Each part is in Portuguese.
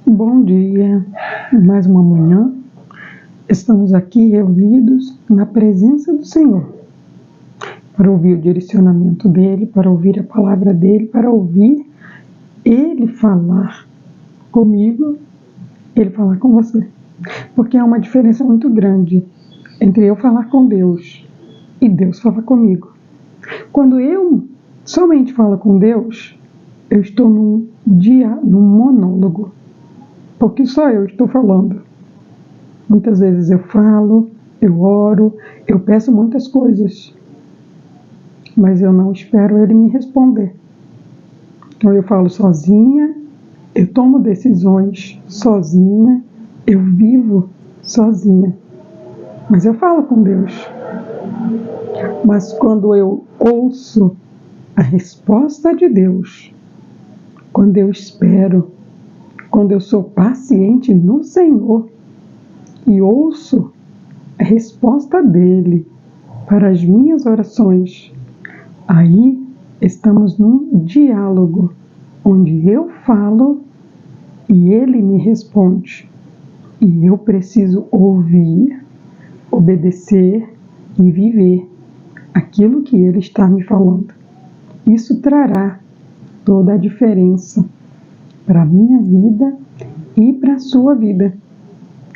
Bom dia, mais uma manhã, estamos aqui reunidos na presença do Senhor, para ouvir o direcionamento dEle, para ouvir a palavra dEle, para ouvir Ele falar comigo, Ele falar com você, porque há uma diferença muito grande entre eu falar com Deus e Deus falar comigo. Quando eu somente falo com Deus, eu estou num monólogo, porque só eu estou falando. Muitas vezes eu falo, eu oro, eu peço muitas coisas, mas eu não espero Ele me responder. Então eu falo sozinha, eu tomo decisões sozinha, eu vivo sozinha, mas eu falo com Deus. Mas quando eu ouço a resposta de Deus, quando eu espero, quando eu sou paciente no Senhor e ouço a resposta dEle para as minhas orações, aí estamos num diálogo onde eu falo e Ele me responde. E eu preciso ouvir, obedecer e viver aquilo que Ele está me falando. Isso trará toda a diferença para a minha vida e para a sua vida.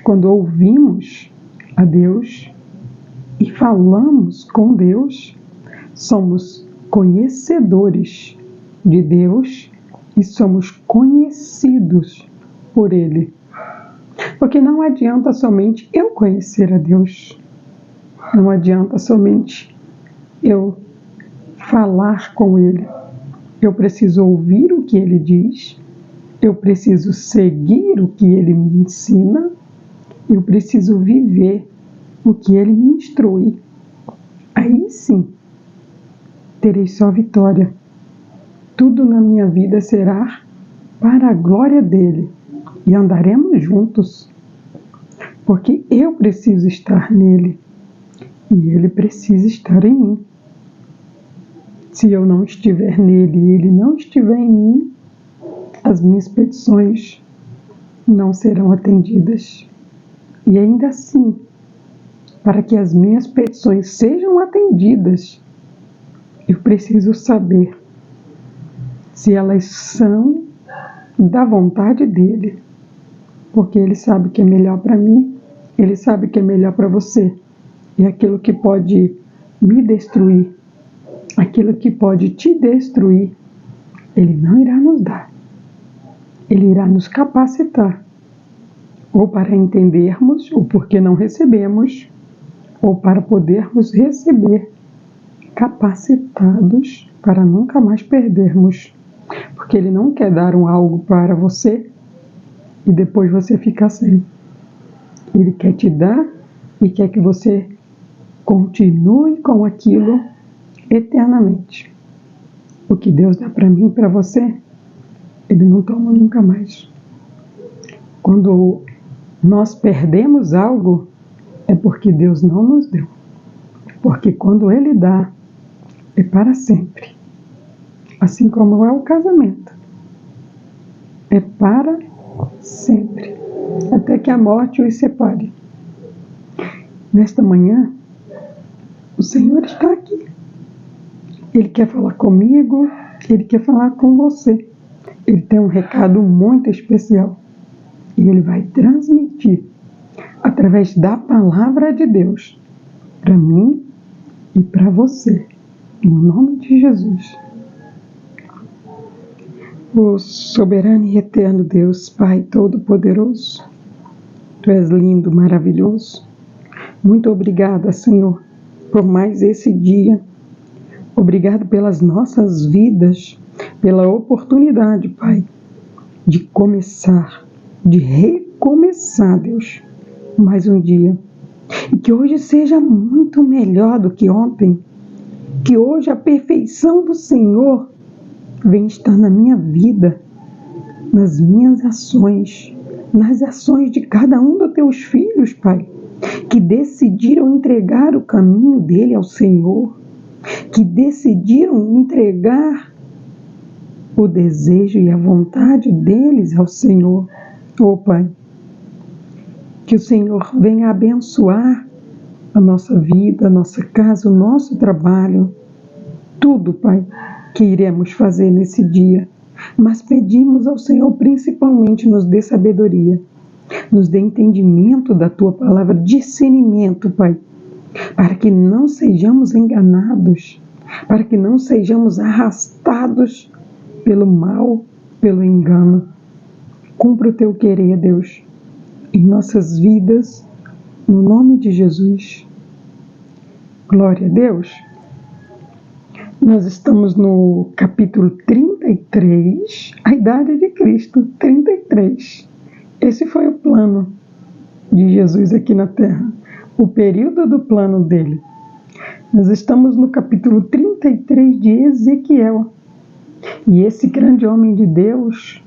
Quando ouvimos a Deus e falamos com Deus, somos conhecedores de Deus e somos conhecidos por Ele. Porque não adianta somente eu conhecer a Deus, não adianta somente eu falar com Ele. Eu preciso ouvir o que Ele diz, eu preciso seguir o que Ele me ensina, eu preciso viver o que Ele me instrui. Aí sim, terei só vitória. Tudo na minha vida será para a glória dEle e andaremos juntos, porque eu preciso estar nele e Ele precisa estar em mim. Se eu não estiver nele e Ele não estiver em mim, as minhas petições não serão atendidas. E ainda assim, para que as minhas petições sejam atendidas, eu preciso saber se elas são da vontade dEle, porque Ele sabe o que é melhor para mim, Ele sabe o que é melhor para você, e aquilo que pode me destruir, aquilo que pode te destruir, Ele não irá nos dar. Ele irá nos capacitar, ou para entendermos o porquê não recebemos, ou para podermos receber, capacitados para nunca mais perdermos. Porque Ele não quer dar algo para você e depois você ficar sem. Ele quer te dar e quer que você continue com aquilo eternamente. O que Deus dá para mim e para você, Ele não toma nunca mais. Quando nós perdemos algo, é porque Deus não nos deu. Porque quando Ele dá, é para sempre. Assim como é o casamento. É para sempre. Até que a morte os separe. Nesta manhã, o Senhor está aqui. Ele quer falar comigo, Ele quer falar com você. Ele tem um recado muito especial. E Ele vai transmitir, através da palavra de Deus, para mim e para você. No nome de Jesus. O soberano e eterno Deus, Pai Todo-Poderoso, Tu és lindo, maravilhoso. Muito obrigada, Senhor, por mais esse dia. Obrigado pelas nossas vidas, pela oportunidade, Pai, de começar, de recomeçar, Deus, mais um dia. E que hoje seja muito melhor do que ontem. Que hoje a perfeição do Senhor venha estar na minha vida, nas minhas ações, nas ações de cada um dos Teus filhos, Pai, que decidiram entregar o caminho dele ao Senhor, que decidiram entregar o desejo e a vontade deles ao Senhor. Oh, Pai, que o Senhor venha abençoar a nossa vida, a nossa casa, o nosso trabalho, tudo, Pai, que iremos fazer nesse dia. Mas pedimos ao Senhor, principalmente, nos dê sabedoria, nos dê entendimento da Tua palavra, discernimento, Pai, para que não sejamos enganados, para que não sejamos arrastados pelo mal, pelo engano. Cumpra o Teu querer, Deus, em nossas vidas, no nome de Jesus. Glória a Deus. Nós estamos no capítulo 33, a idade de Cristo, 33. Esse foi o plano de Jesus aqui na Terra, o período do plano dele. Nós estamos no capítulo 33 de Ezequiel. E esse grande homem de Deus,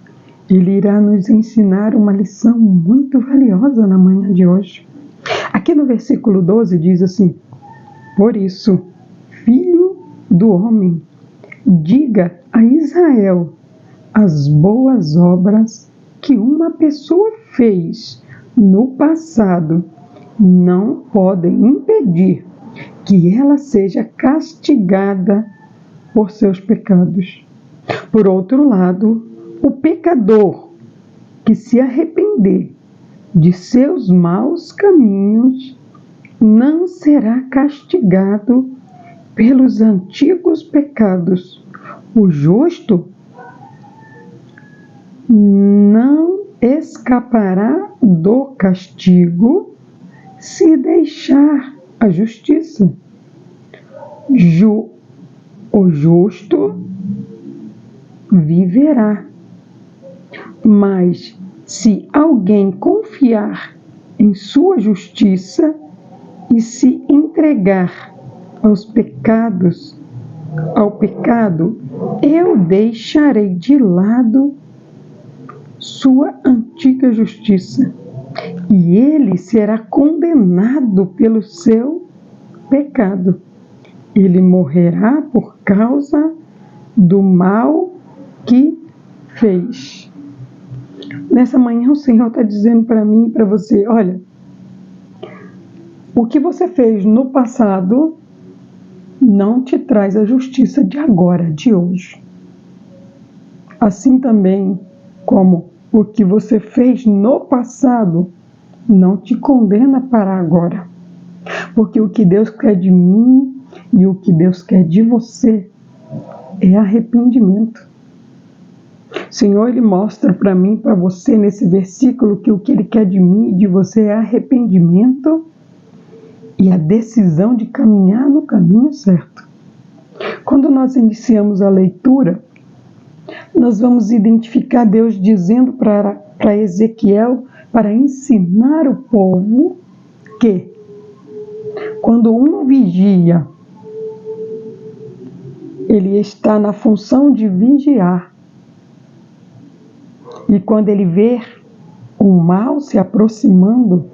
ele irá nos ensinar uma lição muito valiosa na manhã de hoje. Aqui no versículo 12 diz assim: por isso, filho do homem, diga a Israel as boas obras que uma pessoa fez no passado não podem impedir que ela seja castigada por seus pecados. Por outro lado, o pecador que se arrepender de seus maus caminhos não será castigado pelos antigos pecados. O justo não escapará do castigo se deixar a justiça. O justo viverá. Mas se alguém confiar em sua justiça e se entregar ao pecado, eu deixarei de lado sua antiga justiça, e ele será condenado pelo seu pecado. Ele morrerá por causa do mal que fez. Nessa manhã o Senhor está dizendo para mim e para você: olha, o que você fez no passado não te traz a justiça de agora, de hoje. Assim também como o que você fez no passado não te condena para agora. Porque o que Deus quer de mim e o que Deus quer de você é arrependimento. O Senhor, Ele mostra para mim, para você, nesse versículo, que o que Ele quer de mim e de você é arrependimento e a decisão de caminhar no caminho certo. Quando nós iniciamos a leitura, nós vamos identificar Deus dizendo para Ezequiel, para ensinar o povo, que quando um vigia, ele está na função de vigiar. E quando ele vê o mal se aproximando,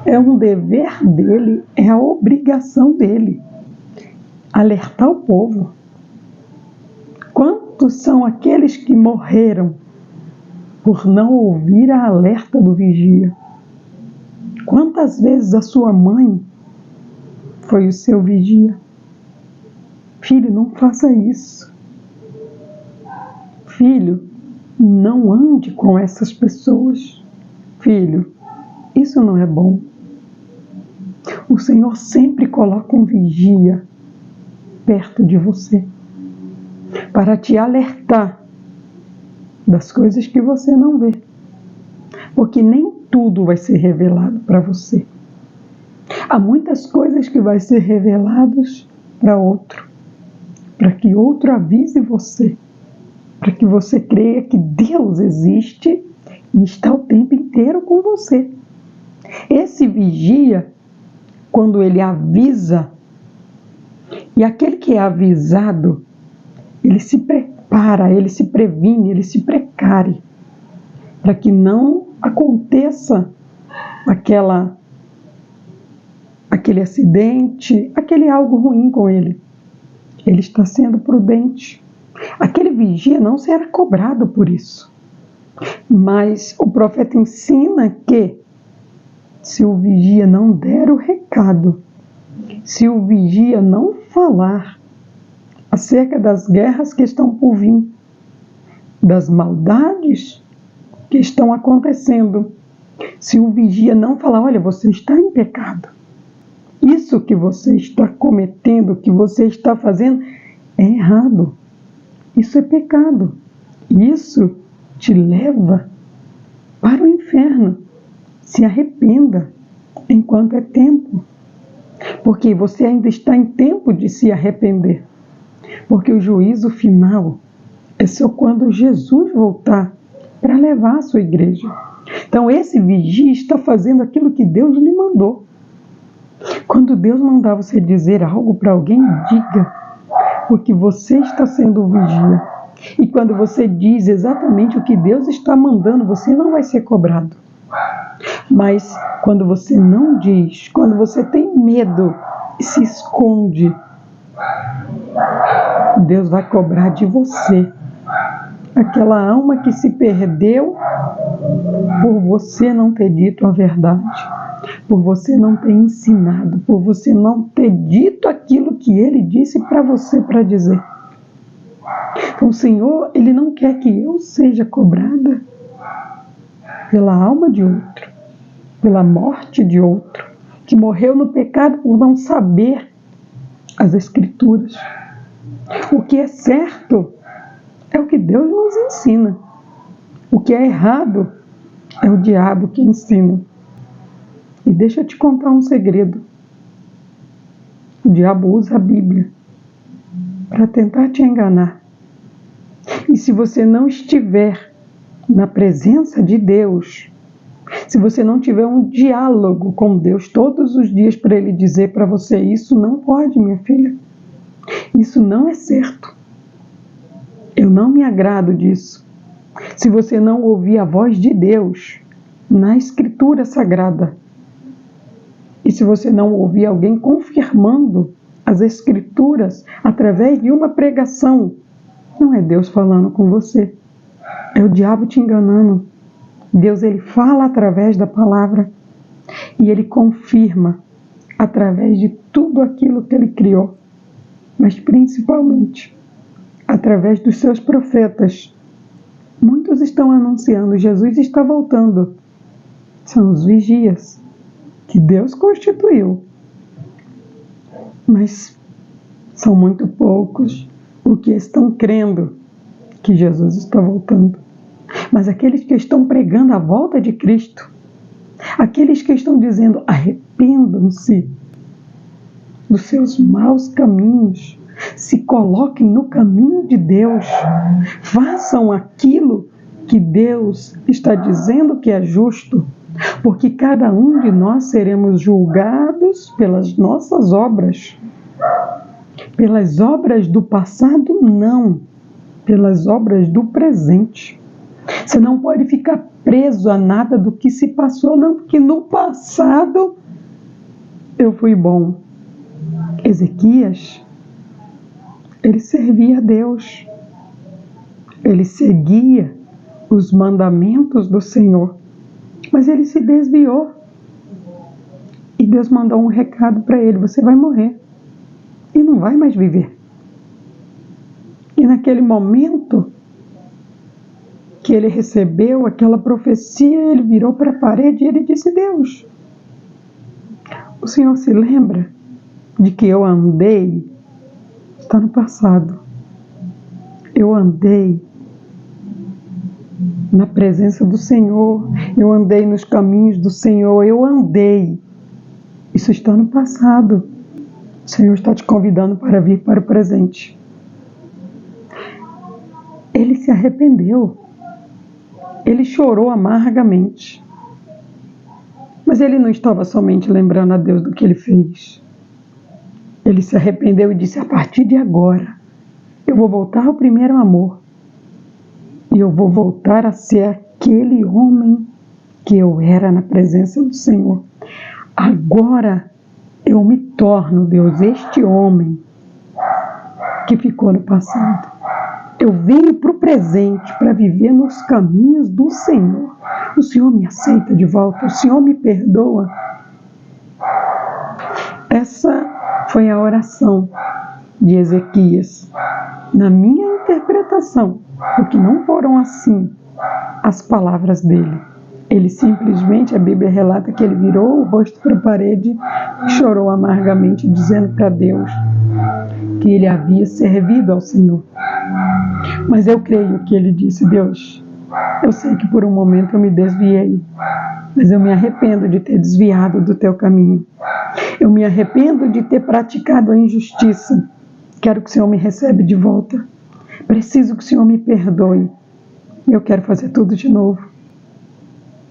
é um dever dele, é a obrigação dele alertar o povo. Quantos são aqueles que morreram por não ouvir a alerta do vigia? Quantas vezes a sua mãe foi o seu vigia? Filho, não faça isso. Filho, não ande com essas pessoas. Filho, isso não é bom. O Senhor sempre coloca um vigia perto de você para te alertar das coisas que você não vê. Porque nem tudo vai ser revelado para você. Há muitas coisas que vai ser reveladas para outro, para que outro avise você, para que você creia que Deus existe e está o tempo inteiro com você. Esse vigia, quando ele avisa, e aquele que é avisado, ele se prepara, ele se previne, ele se precare, para que não aconteça aquele acidente, aquele algo ruim com ele. Ele está sendo prudente. Aquele vigia não será cobrado por isso. Mas o profeta ensina que se o vigia não der o recado, se o vigia não falar acerca das guerras que estão por vir, das maldades que estão acontecendo, se o vigia não falar, olha, você está em pecado, isso que você está cometendo, que você está fazendo, é errado, isso é pecado, isso te leva para o inferno. Se arrependa enquanto é tempo, porque você ainda está em tempo de se arrepender, porque o juízo final é só quando Jesus voltar para levar a sua igreja. Então esse vigia está fazendo aquilo que Deus lhe mandou. Quando Deus mandar você dizer algo para alguém, diga, porque você está sendo o vigia. E quando você diz exatamente o que Deus está mandando, você não vai ser cobrado. Mas quando você não diz, quando você tem medo e se esconde, Deus vai cobrar de você. Aquela alma que se perdeu por você não ter dito a verdade, por você não ter ensinado, por você não ter dito aquilo que Ele disse para você para dizer. Então o Senhor, Ele não quer que eu seja cobrada pela alma de outro, pela morte de outro, que morreu no pecado por não saber as Escrituras. O que é certo é o que Deus nos ensina. O que é errado é o diabo que ensina. E deixa eu te contar um segredo. O diabo usa a Bíblia para tentar te enganar. E se você não estiver na presença de Deus, se você não tiver um diálogo com Deus todos os dias para Ele dizer para você, isso não pode, minha filha. Isso não é certo. Eu não me agrado disso. Se você não ouvir a voz de Deus na Escritura Sagrada, e se você não ouvir alguém confirmando as Escrituras através de uma pregação, não é Deus falando com você, é o diabo te enganando. Deus, Ele fala através da palavra e Ele confirma através de tudo aquilo que Ele criou, mas principalmente através dos seus profetas. Muitos estão anunciando, Jesus está voltando. São os vigias que Deus constituiu. Mas são muito poucos os que estão crendo que Jesus está voltando. Mas aqueles que estão pregando a volta de Cristo, aqueles que estão dizendo, arrependam-se dos seus maus caminhos, se coloquem no caminho de Deus, façam aquilo que Deus está dizendo que é justo, porque cada um de nós seremos julgados pelas nossas obras. Pelas obras do passado, não. Pelas obras do presente. Você não pode ficar preso a nada do que se passou, não, porque no passado eu fui bom. Ezequias, ele servia a Deus. Ele seguia os mandamentos do Senhor. Mas ele se desviou. E Deus mandou um recado para ele, você vai morrer. E não vai mais viver. E naquele momento que ele recebeu aquela profecia, ele virou para a parede e ele disse, Deus, o Senhor se lembra de que eu andei, está no passado, eu andei na presença do Senhor, eu andei nos caminhos do Senhor, eu andei, isso está no passado, o Senhor está te convidando para vir para o presente. Ele se arrependeu. Ele chorou amargamente. Mas ele não estava somente lembrando a Deus do que ele fez. Ele se arrependeu e disse, a partir de agora, eu vou voltar ao primeiro amor. E eu vou voltar a ser aquele homem que eu era na presença do Senhor. Agora eu me torno, Deus, este homem que ficou no passado. Eu venho para o presente para viver nos caminhos do Senhor. O Senhor me aceita de volta, o Senhor me perdoa. Essa foi a oração de Ezequias. Na minha interpretação, porque não foram assim as palavras dele. Ele simplesmente, a Bíblia relata que ele virou o rosto para a parede e chorou amargamente, dizendo para Deus que ele havia servido ao Senhor. Mas eu creio que ele disse: Deus, eu sei que por um momento eu me desviei, mas eu me arrependo de ter desviado do teu caminho. Eu me arrependo de ter praticado a injustiça. Quero que o Senhor me receba de volta. Preciso que o Senhor me perdoe. Eu quero fazer tudo de novo.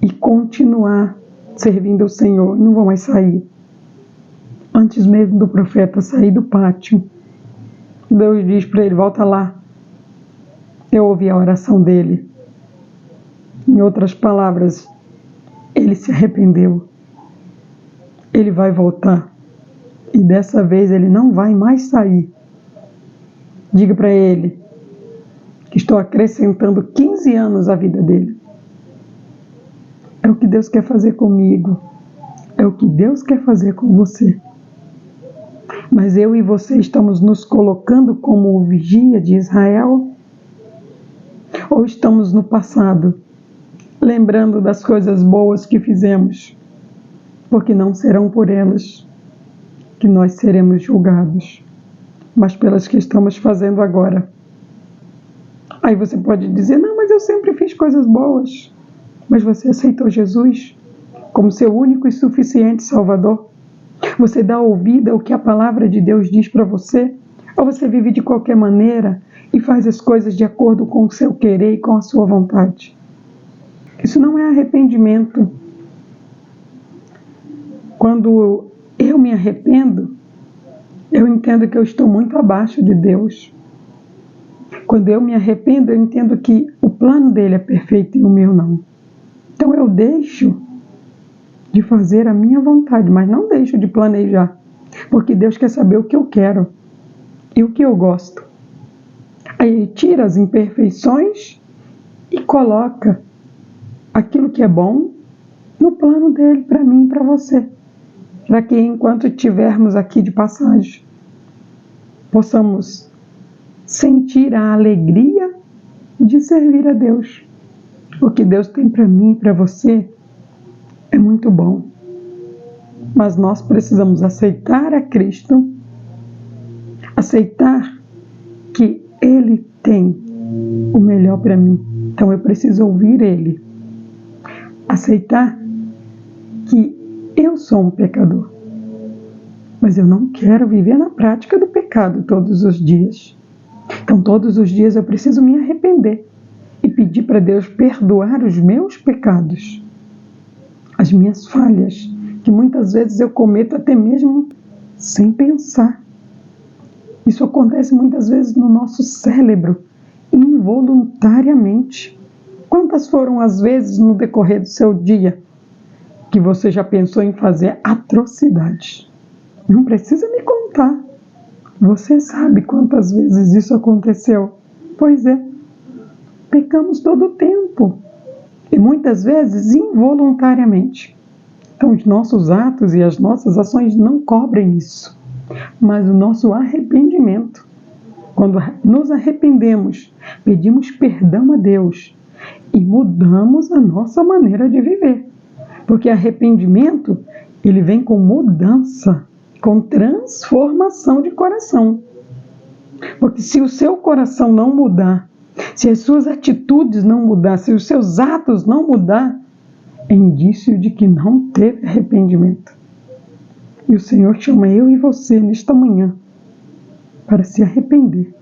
E continuar servindo ao Senhor. Não vou mais sair. Antes mesmo do profeta sair do pátio, Deus diz para ele: volta lá. Eu ouvi a oração dele. Em outras palavras, ele se arrependeu. Ele vai voltar. E dessa vez ele não vai mais sair. Diga para ele que estou acrescentando 15 anos à vida dele. É o que Deus quer fazer comigo. É o que Deus quer fazer com você. Mas eu e você estamos nos colocando como o vigia de Israel? Ou estamos no passado, lembrando das coisas boas que fizemos? Porque não serão por elas que nós seremos julgados, mas pelas que estamos fazendo agora. Aí você pode dizer: não, mas eu sempre fiz coisas boas. Mas você aceitou Jesus como seu único e suficiente Salvador? Você dá ouvido ao que a palavra de Deus diz para você? Ou você vive de qualquer maneira e faz as coisas de acordo com o seu querer e com a sua vontade? Isso não é arrependimento. Quando eu me arrependo, eu entendo que eu estou muito abaixo de Deus. Quando eu me arrependo, eu entendo que o plano dele é perfeito e o meu não. Então eu deixo de fazer a minha vontade, mas não deixo de planejar, porque Deus quer saber o que eu quero e o que eu gosto. Aí ele tira as imperfeições e coloca aquilo que é bom no plano dele para mim e para você, para que enquanto estivermos aqui de passagem, possamos sentir a alegria de servir a Deus. O que Deus tem para mim e para você é muito bom. Mas nós precisamos aceitar a Cristo, aceitar que Ele tem o melhor para mim. Então eu preciso ouvir Ele. Aceitar que eu sou um pecador, mas eu não quero viver na prática do pecado todos os dias. Então todos os dias eu preciso me arrepender e pedir para Deus perdoar os meus pecados, as minhas falhas, que muitas vezes eu cometo até mesmo sem pensar. Isso acontece muitas vezes no nosso cérebro, involuntariamente. Quantas foram as vezes no decorrer do seu dia que você já pensou em fazer atrocidades? Não precisa me contar. Você sabe quantas vezes isso aconteceu. Pois é, pecamos todo o tempo. E muitas vezes involuntariamente. Então os nossos atos e as nossas ações não cobrem isso. Mas o nosso arrependimento, quando nos arrependemos, pedimos perdão a Deus e mudamos a nossa maneira de viver. Porque arrependimento, ele vem com mudança, com transformação de coração. Porque se o seu coração não mudar, se as suas atitudes não mudar, se os seus atos não mudar, é indício de que não teve arrependimento. E o Senhor chama eu e você nesta manhã para se arrepender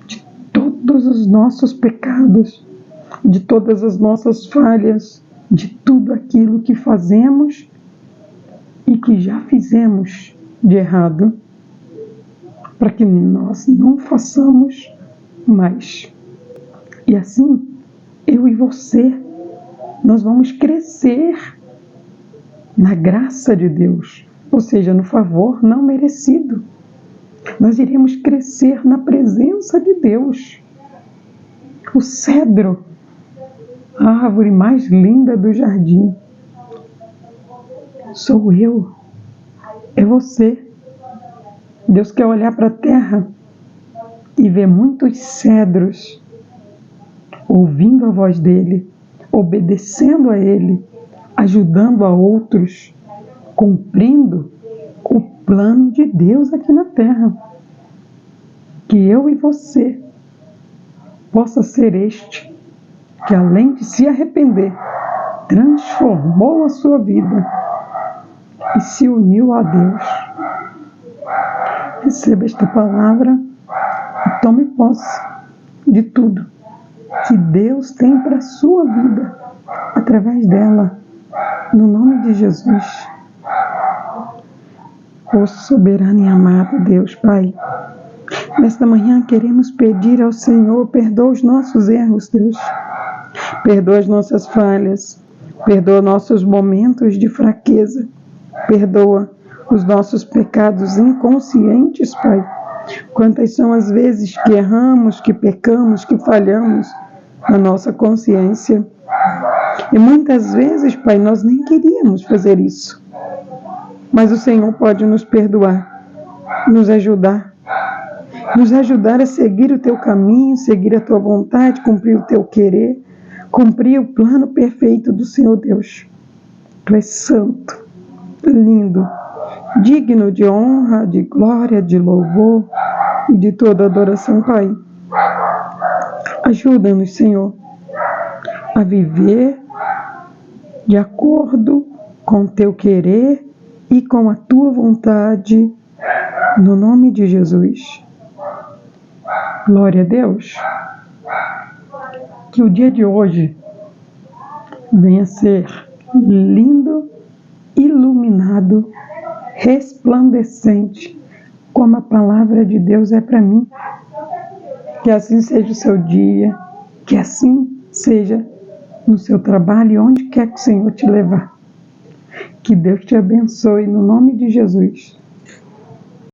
de todos os nossos pecados, de todas as nossas falhas, de tudo aquilo que fazemos e que já fizemos de errado, para que nós não façamos mais. E assim, eu e você, nós vamos crescer na graça de Deus, ou seja, no favor não merecido. Nós iremos crescer na presença de Deus. o cedro, a árvore mais linda do jardim. Sou eu, é você. Deus quer olhar para a terra e ver muitos cedros ouvindo a voz dele, obedecendo a ele, ajudando a outros, cumprindo o plano de Deus aqui na terra. Que eu e você possa ser este, que além de se arrepender, transformou a sua vida e se uniu a Deus. Receba esta palavra e tome posse de tudo que Deus tem para a sua vida, através dela, no nome de Jesus. Ó soberano e amado Deus, Pai, nesta manhã queremos pedir ao Senhor, perdoa os nossos erros, Deus, perdoa as nossas falhas, perdoa nossos momentos de fraqueza, perdoa os nossos pecados inconscientes, Pai. Quantas são as vezes que erramos, que pecamos, que falhamos na nossa consciência. E muitas vezes, Pai, nós nem queríamos fazer isso. Mas o Senhor pode nos perdoar, nos ajudar a seguir o Teu caminho, seguir a Tua vontade, cumprir o Teu querer, cumprir o plano perfeito do Senhor Deus. Tu és santo, lindo, digno de honra, de glória, de louvor e de toda adoração, Pai. Ajuda-nos, Senhor, a viver de acordo com o Teu querer e com a Tua vontade, no nome de Jesus. Glória a Deus. Que o dia de hoje venha ser lindo, iluminado, resplandecente, como a palavra de Deus é para mim. Que assim seja o seu dia, que assim seja no seu trabalho e onde quer que o Senhor te levar. Que Deus te abençoe no nome de Jesus.